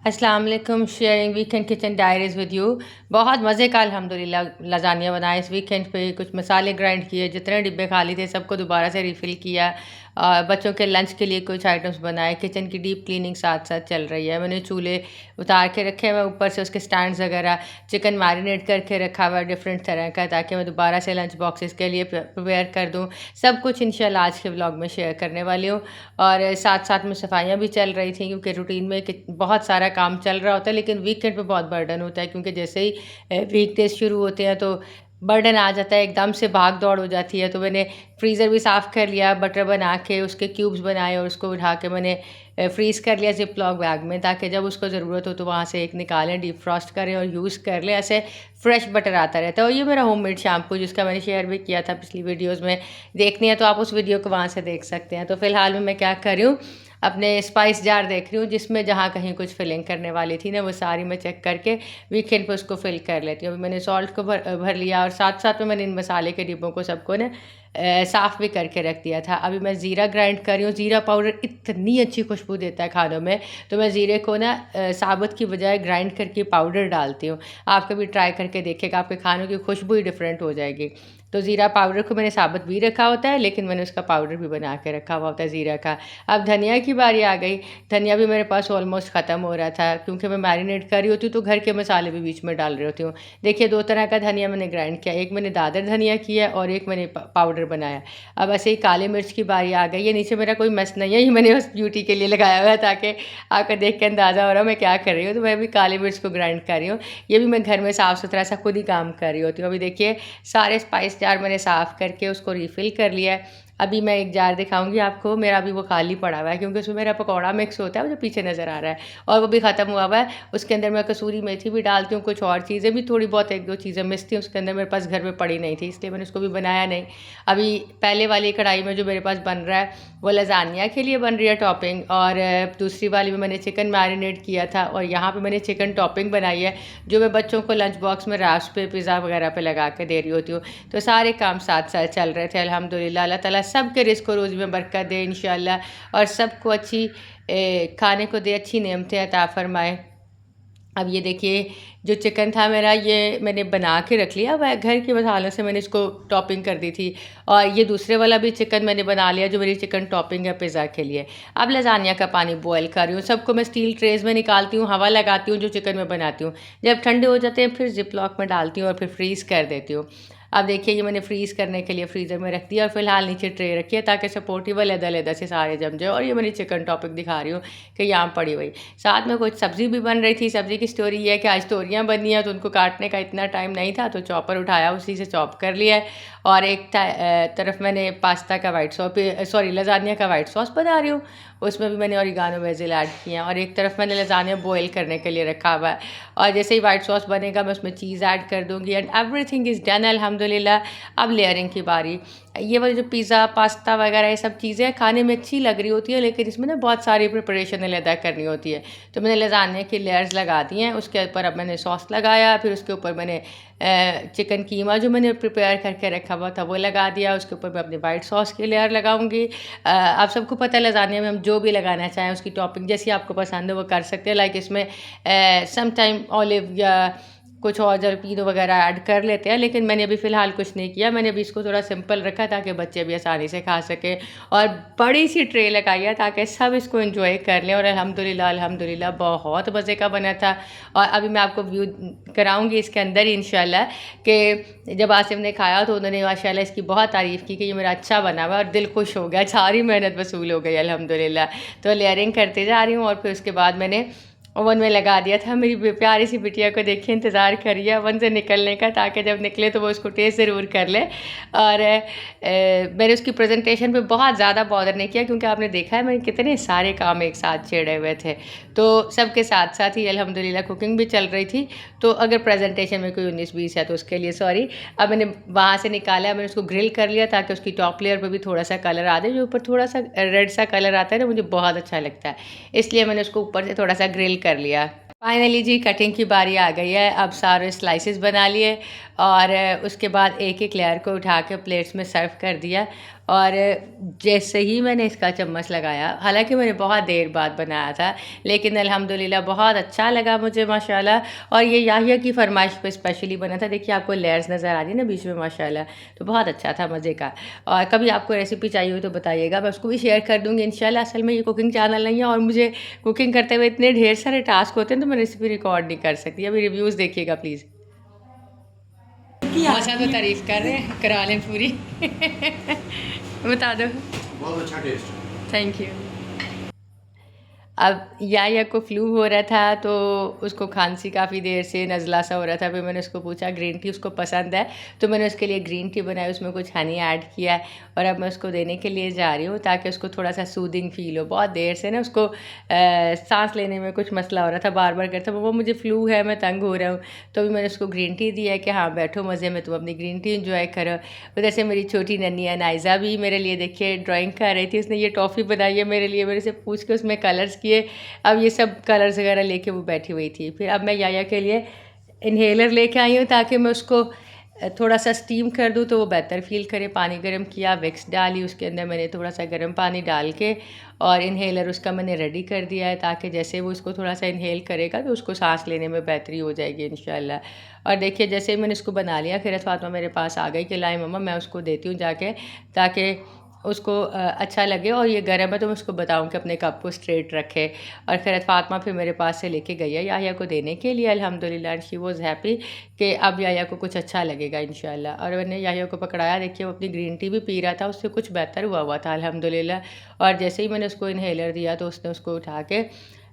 अस्सलाम वालेकुम। Sharing weekend kitchen diaries with you. बहुत मज़े का अल्हम्दुलिल्लाह लजानिया बनाया इस वीकेंड पे। कुछ मसाले ग्राइंड किए, जितने डिब्बे खाली थे सबको दोबारा से रिफ़िल किया। बच्चों के लंच के लिए कुछ आइटम्स बनाए। किचन की डीप क्लीनिंग साथ साथ चल रही है। मैंने चूल्हे उतार के रखे हुए, ऊपर से उसके स्टैंड्स वगैरह। चिकन मैरिनेट करके रखा हुआ है डिफरेंट तरह का, ताकि मैं दोबारा से लंच बॉक्सेस के लिए प्रिपेयर कर दूँ। सब कुछ इंशाल्लाह आज के व्लॉग में शेयर करने वाली हूँ। और साथ साथ में सफाइयाँ भी चल रही थी, क्योंकि रूटीन में बहुत सारा काम चल रहा होता है, लेकिन वीकेंड पे बहुत बर्डन होता है, क्योंकि जैसे ही वीकडेज शुरू होते हैं तो बर्डन आ जाता है, एकदम से भाग दौड़ हो जाती है। तो मैंने फ्रीज़र भी साफ़ कर लिया, बटर बना के उसके क्यूब्स बनाए और उसको उठा के मैंने फ्रीज़ कर लिया ज़िप लॉक बैग में, ताकि जब उसको ज़रूरत हो तो वहाँ से एक निकालें, डीप फ्रॉस्ट करें और यूज़ कर लें। ऐसे फ्रेश बटर आता रहता है। और ये मेरा होममेड शैम्पू, जिसका मैंने शेयर भी किया था पिछली वीडियोज़ में। देखनी है तो आप उस वीडियो को वहाँ से देख सकते हैं। तो फ़िलहाल में मैं क्या कर रही हूँ, अपने स्पाइस जार देख रही हूँ, जिसमें जहाँ कहीं कुछ फिलिंग करने वाली थी ना, वो सारी मैं चेक करके वीकेंड पे उसको फिल कर लेती हूँ। अभी मैंने सॉल्ट को भर लिया, और साथ साथ में मैंने इन मसाले के डिब्बों को सबको ना साफ़ भी करके रख दिया था। अभी मैं ज़ीरा ग्राइंड कर रही हूँ। ज़ीरा पाउडर इतनी अच्छी खुशबू देता है खानों में, तो मैं ज़ीरे को ना साबुत की बजाय ग्राइंड करके पाउडर डालती हूँ। आप कभी ट्राई करके देखिएगा, आपके खानों की खुशबू ही डिफरेंट हो जाएगी। तो ज़ीरा पाउडर को मैंने साबुत भी रखा होता है, लेकिन मैंने उसका पाउडर भी बना के रखा हुआ होता है ज़ीरा का। अब धनिया की बारी आ गई। धनिया भी मेरे पास ऑलमोस्ट ख़त्म हो रहा था, क्योंकि मैं मैरिनेट कर रही होती हूँ तो घर के मसाले भी बीच में डाल रही होती हूँ। देखिए, 2 तरह का धनिया मैंने ग्राइंड किया। एक मैंने दादर धनिया किया और एक मैंने पाउडर बनाया। अब ऐसे ही काली मिर्च की बारी आ गई। ये नीचे मेरा कोई मस नहीं है, ये मैंने बस ब्यूटी के लिए लगाया हुआ है, ताकि आपको देख के अंदाज़ा हो रहा है मैं क्या कर रही हूँ। तो मैं भी काली मिर्च को ग्राइंड कर रही हूँ। ये भी मैं घर में साफ़ सुथरा सा खुद ही काम कर रही होती हूँ। अभी देखिए, सारे स्पाइस जार मैंने साफ़ करके उसको रिफ़िल कर लिया है। अभी मैं एक जार दिखाऊंगी आपको, मेरा अभी वो खाली पड़ा हुआ है, क्योंकि उसमें मेरा पकौड़ा मिक्स होता है, वो जो पीछे नज़र आ रहा है, और वो भी ख़त्म हुआ हुआ है। उसके अंदर मैं कसूरी मेथी भी डालती हूँ, कुछ और चीज़ें भी थोड़ी बहुत 1-2 चीज़ें मिस थी उसके अंदर, मेरे पास घर में पड़ी नहीं थी, इसलिए मैंने उसको भी बनाया नहीं। अभी पहले वाली कढ़ाई में जो मेरे पास बन रहा है, वो लजानिया के लिए बन रही है टॉपिंग, और दूसरी वाली में मैंने चिकन मैरिनेट किया था, और यहाँ पर मैंने चिकन टॉपिंग बनाई है, जो मैं बच्चों को लंच बॉक्स में राश पे, पिज़्ज़ा वगैरह पे लगा के दे रही होती हूँ। तो सारे काम साथ साथ चल रहे थे अल्हम्दुलिल्लाह। अल्लाह ताला सब के रिज़्क़ को रोज़ में बरकत दे इंशाअल्लाह, और सबको अच्छी खाने को दे, अच्छी नेमतें अता फ़रमाए। अब ये देखिए, जो चिकन था मेरा, ये मैंने बना के रख लिया। वह घर के मसालों से मैंने इसको टॉपिंग कर दी थी। और ये दूसरे वाला भी चिकन मैंने बना लिया, जो मेरी चिकन टॉपिंग है पिज़्ज़ा के लिए। अब लजानिया का पानी बॉयल कर रही हूँ। सबको मैं स्टील ट्रेज़ में निकालती हूँ, हवा लगाती हूँ जो चिकन में बनाती हूँ। जब ठंडे हो जाते हैं फिर ज़िप लॉक में डालती हूँ और फिर फ्रीज़ कर देती हूँ। अब देखिए, ये मैंने फ्रीज़ करने के लिए फ्रीज़र में रख दिया, और फिलहाल नीचे ट्रे रखी है, ताकि सपोर्टिव अलग-अलग से सारे जम जाए। और ये मैंने चिकन टॉपिंग दिखा रही हूँ कि यहाँ पड़ी हुई। साथ में कुछ सब्ज़ी भी बन रही थी। सब्ज़ी की स्टोरी ये है कि आज तोरियाँ बननी है, तो उनको काटने का इतना टाइम नहीं था, तो चॉपर उठाया, उसी से चॉप कर लिया है। और एक तरफ मैंने पास्ता का लजानिया का वाइट सॉस बना रही हूँ। उसमें भी मैंने ऑरिगानो बेसिल ऐड किए हैं, और एक तरफ मैंने लजानिया बॉयल करने के लिए रखा हुआ है। और जैसे ही वाइट सॉस बनेगा मैं उसमें चीज़ ऐड कर दूँगी, एंड एवरीथिंग इज़ डन अल्हम्दुलिल्लाह। अब लेयरिंग की बारी। ये वाली जो पिज़्ज़ा, पास्ता वगैरह ये सब चीज़ें खाने में अच्छी लग रही होती है, लेकिन इसमें ना बहुत सारी प्रिपरेशन अलग करनी होती है। तो मैंने लजानिया की लेयर्स लगा दी हैं। उसके ऊपर अब मैंने सॉस लगाया, फिर उसके ऊपर मैंने चिकन कीमा जो मैंने प्रिपेयर करके रखा हुआ था वो लगा दिया। उसके ऊपर मैं अपनी वाइट सॉस की लेयर लगाऊंगी। आप सबको पता है लजानिया में हम जो भी लगाना चाहें, उसकी टॉपिंग जैसी आपको पसंद है वो कर सकते हैं। लाइक इसमें सम टाइम ऑलिव या कुछ और जलपीनो वगैरह ऐड कर लेते हैं, लेकिन मैंने अभी फ़िलहाल कुछ नहीं किया। मैंने अभी इसको थोड़ा सिंपल रखा, ताकि बच्चे भी आसानी से खा सकें। और बड़ी सी ट्रे लगाई है, ताकि सब इसको एंजॉय कर लें। और अल्हम्दुलिल्लाह अल्हम्दुलिल्लाह बहुत मज़े का बना था। और अभी मैं आपको व्यू कराऊंगी इसके अंदर ही इंशाल्लाह, कि जब आसिफ ने खाया तो उन्होंने माशाल्लाह इसकी बहुत तारीफ़ की कि ये मेरा अच्छा बना हुआ, और दिल खुश हो गया, सारी मेहनत वसूल हो गई अल्हम्दुलिल्लाह। तो लेयरिंग करते जा रही हूँ, और फिर उसके बाद मैंने ओवन में लगा दिया था। मेरी प्यारी सी बिटिया को देखिए इंतज़ार करिए ओवन से निकलने का, ताकि जब निकले तो वो उसको टेस्ट ज़रूर कर ले। और मैंने उसकी प्रेजेंटेशन पे बहुत ज़्यादा बॉदर नहीं किया, क्योंकि आपने देखा है मैंने कितने सारे काम एक साथ छेड़े हुए थे। तो सबके साथ साथ ही अल्हम्दुलिल्लाह कुकिंग भी चल रही थी। तो अगर प्रेजेंटेशन में कोई 19-20 है तो उसके लिए सॉरी। अब मैंने वहाँ से निकाला, मैंने उसको ग्रिल कर लिया, ताकि उसकी टॉप लेयर पर भी थोड़ा सा कलर आ जाए। जो ऊपर थोड़ा सा रेड सा कलर आता है ना, मुझे बहुत अच्छा लगता है, इसलिए मैंने उसको ऊपर से थोड़ा सा ग्रिल कर लिया। फाइनली जी कटिंग की बारी आ गई है। अब सारे स्लाइसेस बना लिए, और उसके बाद एक एक लेयर को उठा के प्लेट्स में सर्व कर दिया। और जैसे ही मैंने इसका चम्मच लगाया, हालांकि मैंने बहुत देर बाद बनाया था, लेकिन अल्हम्दुलिल्लाह बहुत अच्छा लगा मुझे माशाल्लाह। और ये याहिया की फरमाइश पे स्पेशली बना था। देखिए आपको लेयर्स नज़र आ रही है ना बीच में माशाल्लाह, तो बहुत अच्छा था, मज़े का। और कभी आपको रेसिपी चाहिए हो तो बताइएगा, मैं उसको भी शेयर कर दूँगी इंशाल्लाह। असल में ये कुकिंग चैनल नहीं है और मुझे कुकिंग करते हुए इतने ढेर सारे टास्क होते हैं तो मैं रेसिपी रिकॉर्ड नहीं कर सकती। अभी रिव्यूज़ देखिएगा प्लीज़। मसा तो तारीफ कर रहे हैं, करा लें पूरी। बता दो। बहुत अच्छा टेस्ट है। Thank you. अब याया को फ्लू हो रहा था तो उसको खांसी काफ़ी देर से नज़ला सा हो रहा था। फिर मैंने उसको पूछा, ग्रीन टी उसको पसंद है, तो मैंने उसके लिए ग्रीन टी बनाई, उसमें कुछ हनी ऐड किया और अब मैं उसको देने के लिए जा रही हूँ ताकि उसको थोड़ा सा सूदिंग फील हो। बहुत देर से ना उसको सांस लेने में कुछ मसला हो रहा था, बार बार कहता वो मुझे फ्लू है, मैं तंग हो रहा हूँ। तो भी मैंने उसको ग्रीन टी दिया कि हाँ बैठो मज़े में, तुम अपनी ग्रीन टी इंजॉय करो। उधर से मेरी छोटी नन्ही है नाइज़ा भी मेरे लिए देखिए ड्राइंग कर रही थी। उसने ये टॉफ़ी बनाई है मेरे लिए, मेरे से पूछ के उसमें कलर्स किए। अब ये सब कलर्स वगैरह लेके वो बैठी हुई थी। फिर अब मैं याया के लिए इन्हेलर लेके आई हूँ ताकि मैं उसको थोड़ा सा स्टीम कर दूँ तो वो बेहतर फ़ील करे। पानी गर्म किया, विक्स डाली, उसके अंदर मैंने थोड़ा सा गर्म पानी डाल के और इन्हेलर उसका मैंने रेडी कर दिया है ताकि जैसे वो इसको थोड़ा सा इन्हेल करेगा तो उसको सांस लेने में बेहतरी हो जाएगी इंशाल्लाह। और देखिए जैसे ही मैंने इसको बना लिया, खैरत फातिमा मेरे पास आ गई कि लाई मम्मा मैं उसको देती हूँ जाके, ताकि उसको अच्छा लगे। और ये गर्म है तो मैं उसको बताऊँ कि अपने कप को स्ट्रेट रखे। और खैरत फातिमा फिर मेरे पास से लेके गई है याहिया को देने के लिए अल्हम्दुलिल्लाह। शी वॉज़ हैप्पी कि अब याहिया को कुछ अच्छा लगेगा इंशाल्लाह। और मैंने याहिया को पकड़ाया, देखिए वो अपनी ग्रीन टी भी पी रहा था, उससे कुछ बेहतर हुआ था अल्हम्दुलिल्लाह। और जैसे ही मैंने उसको इन्हेलर दिया तो उसने उसको उठा के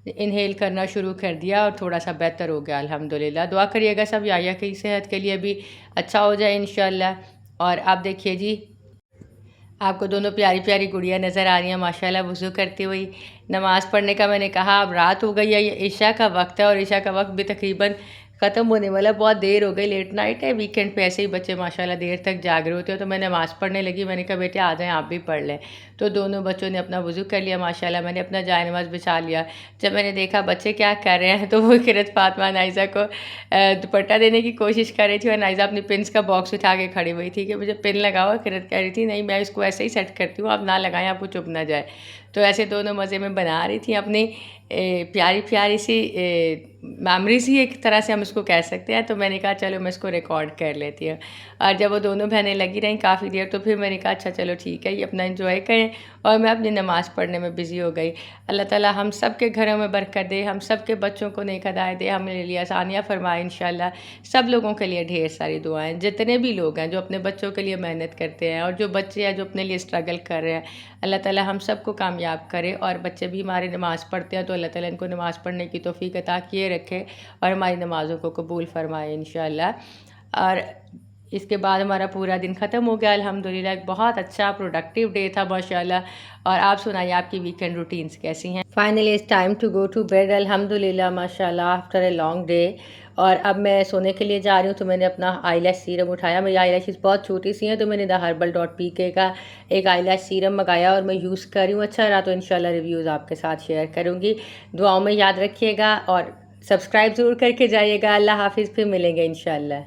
इन्हेल करना शुरू कर दिया और थोड़ा सा बेहतर हो गया अल्हम्दुलिल्लाह। दुआ करिएगा सब याहिया की सेहत के लिए भी अच्छा हो जाए इंशाल्लाह। और आप देखिए जी, आपको दोनों प्यारी प्यारी गुड़िया नज़र आ रही हैं माशाल्लाह वज़ू करती हुई। नमाज़ पढ़ने का मैंने कहा, अब रात हो गई है, ये ईशा का वक्त है और ईशा का वक्त भी तकरीबन ख़त्म होने वाला, बहुत देर हो गई, लेट नाइट है। वीकेंड पे ऐसे ही बच्चे माशाल्लाह देर तक जाग रहे होते हो। तो मैं नमाज़ पढ़ने लगी, मैंने कहा बेटे आ जाएं आप भी पढ़ लें। तो दोनों बच्चों ने अपना वज़ू कर लिया माशाल्लाह, मैंने अपना जाए नमाज़ बिछा लिया। जब मैंने देखा बच्चे क्या कर रहे हैं तो वो किरत फातिमा नाइज़ा को दुपट्टा देने की कोशिश कर रही थी और नाइज़ा अपनी पिन्स का बॉक्स उठा के खड़ी हुई थी कि मुझे पिन लगाओ। किरत कह रही थी नहीं मैं इसको ऐसे ही सेट करती हूँ, आप ना लगाएं, आपको चुभ ना जाए। तो ऐसे दोनों मज़े में बना रही थी अपनी प्यारी प्यारी सी मेमोरीज ही एक तरह से हम इसको कह सकते हैं। तो मैंने कहा चलो मैं इसको रिकॉर्ड कर लेती हूँ। और जब वो दोनों बहनें लगी रहीं काफ़ी देर तो फिर मैंने कहा अच्छा चलो ठीक है, ये अपना एंजॉय करें। और मैं अपनी नमाज़ पढ़ने में बिज़ी हो गई। अल्लाह ताला हम सब के घरों में बरकत दे, हम सब के बच्चों को नेक हिदायत दे, हमारे लिए आसानियाँ फरमाए इंशाल्लाह। सब लोगों के लिए ढेर सारी दुआएं, जितने भी लोग हैं जो अपने बच्चों के लिए मेहनत करते हैं और जो बच्चे हैं जो अपने लिए स्ट्रगल कर रहे हैं, अल्लाह ताला हम सबको कामयाब करे। और बच्चे भी हमारे नमाज़ पढ़ते हैं तो अल्लाह ताला इनको नमाज़ पढ़ने की तौफीक अता किए रखे और हमारी नमाज़ों को कबूल फरमाए इंशाल्लाह। और इसके बाद हमारा पूरा दिन ख़त्म हो गया अल्हम्दुलिल्लाह। एक बहुत अच्छा प्रोडक्टिव डे था माशाल्लाह। और आप सुनाइए आपकी वीकेंड रूटीन्स कैसी हैं। Finally it's time to go to bed अल्हम्दुलिल्लाह माशाल्लाह आफ्टर ए लॉन्ग डे। और अब मैं सोने के लिए जा रही हूँ तो मैंने अपना आईलैश सीरम उठाया। मेरी आईलैशेस बहुत छोटी सी हैं तो मैंने theherbal.pk का एक आईलैश सीरम मंगाया और मैं यूज़ कर रही हूँ। अच्छा रहा तो इंशाल्लाह रिव्यूज़ आपके साथ शेयर करूँगी। दुआओं में याद रखिएगा और सब्सक्राइब ज़रूर करके जाइएगा। अल्लाह हाफिज़, फिर मिलेंगे इंशाल्लाह।